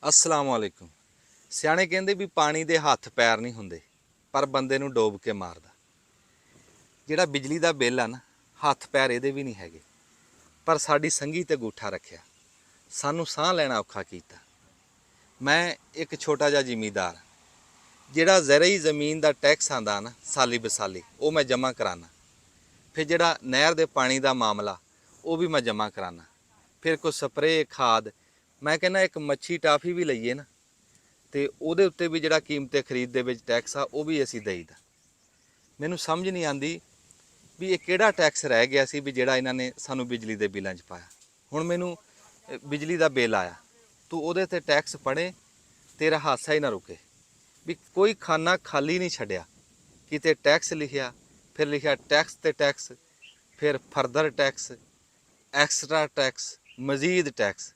अस्सलाम वालेकुम। सियाणे कहंदे भी पानी दे हत्थ पैर नहीं हुंदे पर बंदे नूं डोब के मारदा। जिहड़ा बिजली दा बिल आ ना, हत्थ पैर इहदे भी नहीं हैगे पर साडी संघी ते गूठा रखिया, सानूं साह लैना औखा कीता। मैं एक छोटा जिहा जिमीदार, जिहड़ा ज़रई ज़मीन दा टैक्स आंदा ना साली बसाली, वो मैं जमा कराना। फिर जिहड़ा नहर दे पानी दा मामला, वो भी मैं जमा कराना। फिर कोई स्प्रे खाद, मैं कहना एक मच्छी टाफी भी लईए ना तो ਉਹਦੇ ਉੱਤੇ ਵੀ ਜਿਹੜਾ ਕੀਮਤੇ ਖਰੀਦ ਦੇ ਵਿੱਚ ਟੈਕਸ ਆ ਉਹ ਵੀ ਅਸੀਂ ਦੇਈਦਾ। ਮੈਨੂੰ ਸਮਝ ਨਹੀਂ ਆਂਦੀ ਵੀ ਇਹ ਕਿਹੜਾ ਟੈਕਸ ਰਹਿ ਗਿਆ ਸੀ ਵੀ ਜਿਹੜਾ ਇਹਨਾਂ ਨੇ ਸਾਨੂੰ ਬਿਜਲੀ ਦੇ ਬਿੱਲਾਂ 'ਚ ਪਾਇਆ। ਹੁਣ ਮੈਨੂੰ ਬਿਜਲੀ ਦਾ ਬਿੱਲ ਆਇਆ, ਤੂੰ ਉਹਦੇ ਤੇ ਟੈਕਸ ਪੜੇ, ਤੇਰਾ ਹਾਸਾ ਹੀ ਨਾ ਰੁਕੇ। ਵੀ ਕੋਈ ਖਾਨਾ ਖਾਲੀ ਨਹੀਂ ਛੱਡਿਆ, ਕਿਤੇ ਟੈਕਸ ਲਿਖਿਆ, ਫਿਰ ਲਿਖਿਆ ਟੈਕਸ ਤੇ ਟੈਕਸ, ਫਿਰ ਫਰਦਰ ਟੈਕਸ, ਐਕਸਟਰਾ ਟੈਕਸ, ਮਜ਼ੀਦ ਟੈਕਸ।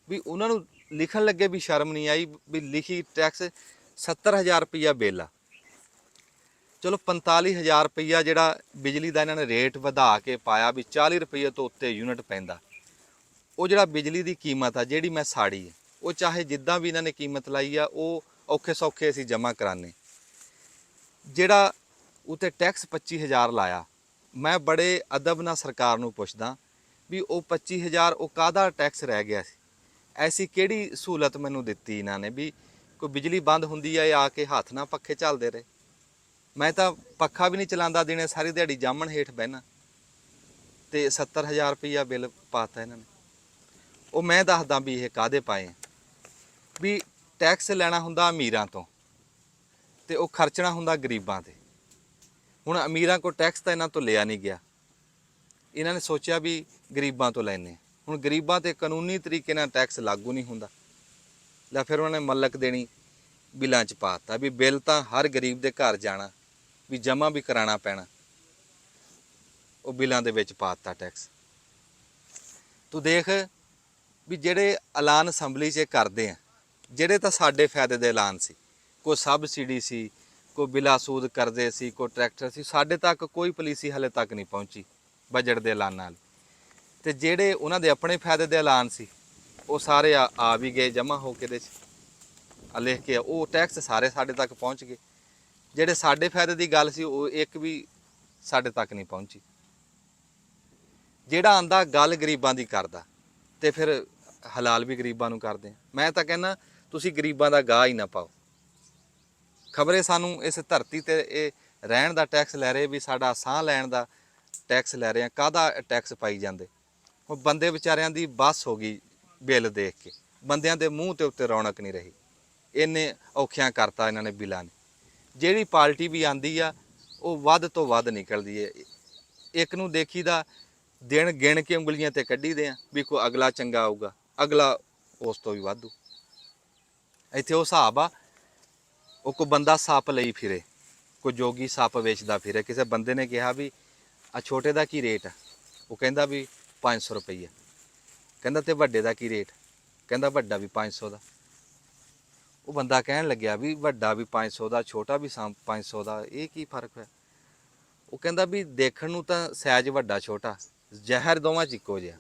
ਵੀ ਉਹਨਾਂ ਨੂੰ ਲਿਖਣ ਲੱਗੇ ਵੀ ਸ਼ਰਮ ਨਹੀਂ ਆਈ ਵੀ ਲਿਖੀ ਟੈਕਸ 70,000 ਰੁਪਈਆ ਬਿੱਲ ਆ। ਚਲੋ 45,000 ਰੁਪਈਆ ਜਿਹੜਾ ਬਿਜਲੀ ਦਾ ਇਹਨਾਂ ਨੇ ਰੇਟ ਵਧਾ ਕੇ ਪਾਇਆ ਵੀ 40 ਰੁਪਈਏ ਤੋਂ ਉੱਤੇ ਯੂਨਿਟ ਪੈਂਦਾ। ਉਹ ਜਿਹੜਾ ਬਿਜਲੀ ਦੀ ਕੀਮਤ ਆ ਜਿਹੜੀ ਮੈਂ ਸਾੜੀ ਹੈ, ਉਹ ਚਾਹੇ ਜਿੱਦਾਂ ਵੀ ਇਹਨਾਂ ਨੇ ਕੀਮਤ ਲਾਈ ਆ, ਉਹ ਔਖੇ ਸੌਖੇ ਅਸੀਂ ਜਮ੍ਹਾਂ ਕਰਾਨੇ। ਜਿਹੜਾ ਉੱਤੇ ਟੈਕਸ 25,000 ਲਾਇਆ, ਮੈਂ ਬੜੇ ਅਦਬ ਨਾਲ ਸਰਕਾਰ ਨੂੰ ਪੁੱਛਦਾ ਵੀ ਉਹ 25,000 ਉਹ ਕਾਹਦਾ ਟੈਕਸ ਰਹਿ ਗਿਆ ਸੀ। ਐਸੀ ਕਿਹੜੀ ਸਹੂਲਤ ਮੈਨੂੰ ਦਿੱਤੀ ਇਹਨਾਂ ਨੇ ਵੀ ਕੋਈ ਬਿਜਲੀ ਬੰਦ ਹੁੰਦੀ ਆ ਇਹ ਆ ਕੇ ਹੱਥ ਨਾਲ ਪੱਖੇ ਚੱਲਦੇ ਰਹੇ। ਮੈਂ ਤਾਂ ਪੱਖਾ ਵੀ ਨਹੀਂ ਚਲਾਉਂਦਾ, ਦਿਨੇ ਸਾਰੀ ਦਿਹਾੜੀ ਜਾਮਣ ਹੇਠ ਬਹਿਣਾ, ਤੇ 70,000 ਰੁਪਈਆ ਬਿੱਲ ਪਾਤਾ ਇਹਨਾਂ ਨੇ। ਉਹ ਮੈਂ ਦੱਸਦਾ ਵੀ ਇਹ ਕਾਹਦੇ ਪਾਏ ਵੀ ਟੈਕਸ ਲੈਣਾ ਹੁੰਦਾ ਅਮੀਰਾਂ ਤੋਂ ਤੇ ਉਹ ਖਰਚਣਾ ਹੁੰਦਾ ਗਰੀਬਾਂ ਤੇ। ਹੁਣ ਅਮੀਰਾਂ ਕੋਲ ਟੈਕਸ ਤਾਂ ਇਹਨਾਂ ਤੋਂ ਲਿਆ ਨਹੀਂ ਗਿਆ, ਇਹਨਾਂ ਨੇ ਸੋਚਿਆ ਵੀ ਗਰੀਬਾਂ ਤੋਂ ਲੈਣੇ। ਹੁਣ ਗਰੀਬਾਂ ਤੇ ਕਾਨੂੰਨੀ ਤਰੀਕੇ ਨਾਲ ਟੈਕਸ ਲਾਗੂ ਨਹੀਂ ਹੁੰਦਾ, ਲੈ ਫਿਰ ਉਹਨਾਂ ਨੇ ਮਲਕ ਦੇਣੀ ਬਿੱਲਾਂ 'ਚ ਪਾਤਾ ਵੀ ਬਿੱਲ ਤਾਂ ਹਰ ਗਰੀਬ ਦੇ ਘਰ ਜਾਣਾ, ਵੀ ਜਮ੍ਹਾਂ ਵੀ ਕਰਾਉਣਾ ਪੈਣਾ। ਉਹ ਬਿੱਲਾਂ ਦੇ ਵਿੱਚ ਪਾਤਾ ਟੈਕਸ। ਤੂੰ ਦੇਖ ਵੀ ਜਿਹੜੇ ਐਲਾਨ ਅਸੈਂਬਲੀ 'ਚ ਕਰਦੇ ਆ, ਜਿਹੜੇ ਤਾਂ ਸਾਡੇ ਫਾਇਦੇ ਦੇ ਐਲਾਨ ਸੀ, ਕੋਈ ਸਬਸਿਡੀ ਸੀ, ਕੋਈ ਬਿਲਾ ਸੂਦ ਕਰਦੇ ਸੀ, ਕੋਈ ਟਰੈਕਟਰ ਸੀ, ਸਾਡੇ ਤੱਕ ਕੋਈ ਪਾਲਿਸੀ ਹਾਲੇ ਤੱਕ ਨਹੀਂ ਪਹੁੰਚੀ ਬਜਟ ਦੇ ਐਲਾਨਾਂ ਨਾਲ। ਤੇ ਜਿਹੜੇ ਉਹਨਾਂ ਦੇ ਆਪਣੇ ਫਾਇਦੇ ਦੇ ਐਲਾਨ ਸੀ ਉਹ ਸਾਰੇ ਆ ਵੀ ਗਏ ਜਮ੍ਹਾਂ ਹੋ ਕੇ ਇਹਦੇ 'ਚ ਆ ਲਿਖ ਕੇ, ਉਹ ਟੈਕਸ ਸਾਰੇ ਸਾਡੇ ਤੱਕ ਪਹੁੰਚ ਗਏ। ਜਿਹੜੇ ਸਾਡੇ ਫਾਇਦੇ ਦੀ ਗੱਲ ਸੀ ਉਹ ਇੱਕ ਵੀ ਸਾਡੇ ਤੱਕ ਨਹੀਂ ਪਹੁੰਚੀ। ਜਿਹੜਾ ਆਂਦਾ ਗੱਲ ਗਰੀਬਾਂ ਦੀ ਕਰਦਾ ਤੇ ਫਿਰ ਹਲਾਲ ਵੀ ਗਰੀਬਾਂ ਨੂੰ ਕਰਦੇ। ਮੈਂ ਤਾਂ ਕਹਿੰਦਾ ਤੁਸੀਂ ਗਰੀਬਾਂ ਦਾ ਗਾਹ ਹੀ ਨਾ ਪਾਓ। ਖਬਰੇ ਸਾਨੂੰ ਇਸ ਧਰਤੀ ਤੇ ਇਹ ਰਹਿਣ ਦਾ ਟੈਕਸ ਲੈ ਰਹੇ ਵੀ ਸਾਡਾ ਸਾਹ ਲੈਣ ਦਾ ਟੈਕਸ ਲੈ ਰਹੇ ਆ, ਕਾਹਦਾ ਟੈਕਸ ਪਾਈ ਜਾਂਦੇ। ਉਹ ਬੰਦੇ ਵਿਚਾਰਿਆਂ ਦੀ ਬੱਸ ਹੋ ਗਈ ਬਿੱਲ ਦੇਖ ਕੇ, ਬੰਦਿਆਂ ਦੇ ਮੂੰਹ ਤੇ ਉੱਤੇ ਰੌਣਕ ਨਹੀਂ ਰਹੀ। ਇੰਨੇ ਔਖਿਆਂ ਕਰਤਾ ਇਹਨਾਂ ਨੇ ਬਿੱਲਾਂ ਨੇ। ਜਿਹੜੀ ਪਾਰਟੀ ਵੀ ਆਂਦੀ ਆ ਉਹ ਵੱਧ ਤੋਂ ਵੱਧ ਨਿਕਲਦੀ ਹੈ। ਇੱਕ ਨੂੰ ਦੇਖੀਦਾ ਦਿਨ ਗਿਣ ਕੇ ਉਂਗਲੀਆਂ ਤੇ ਕੱਢੀਦੇ ਆ ਵੀ ਕੋਈ ਅਗਲਾ ਚੰਗਾ ਆਊਗਾ, ਅਗਲਾ ਉਸ ਤੋਂ ਵੀ ਵਾਧੂ। ਇੱਥੇ ਉਹ ਹਿਸਾਬ ਆ, ਉਹ ਕੋਈ ਬੰਦਾ ਸੱਪ ਲਈ ਫਿਰੇ, ਕੋਈ ਜੋਗੀ ਸੱਪ ਵੇਚਦਾ ਫਿਰੇ। ਕਿਸੇ ਬੰਦੇ ਨੇ ਕਿਹਾ ਵੀ ਆ ਛੋਟੇ ਦਾ ਕੀ ਰੇਟ ਆ, ਉਹ ਕਹਿੰਦਾ ਵੀ 500 ਰੁਪਈਆ। ਕਹਿੰਦਾ ਤੇ ਵੱਡੇ ਦਾ ਕੀ ਰੇਟ, ਕਹਿੰਦਾ ਵੱਡਾ ਵੀ 500 ਦਾ। ਉਹ ਬੰਦਾ ਕਹਿਣ ਲੱਗਿਆ ਵੀ ਵੱਡਾ ਵੀ 500 ਦਾ, ਛੋਟਾ ਵੀ 500 ਦਾ, ਇਹ ਕੀ ਫਰਕ ਹੋਇਆ। ਉਹ ਕਹਿੰਦਾ ਵੀ ਦੇਖਣ ਨੂੰ ਤਾਂ ਸਾਈਜ਼ ਵੱਡਾ ਛੋਟਾ, ਜ਼ਹਿਰ ਦੋਵਾਂ 'ਚ ਇੱਕੋ ਜਿਹਾ।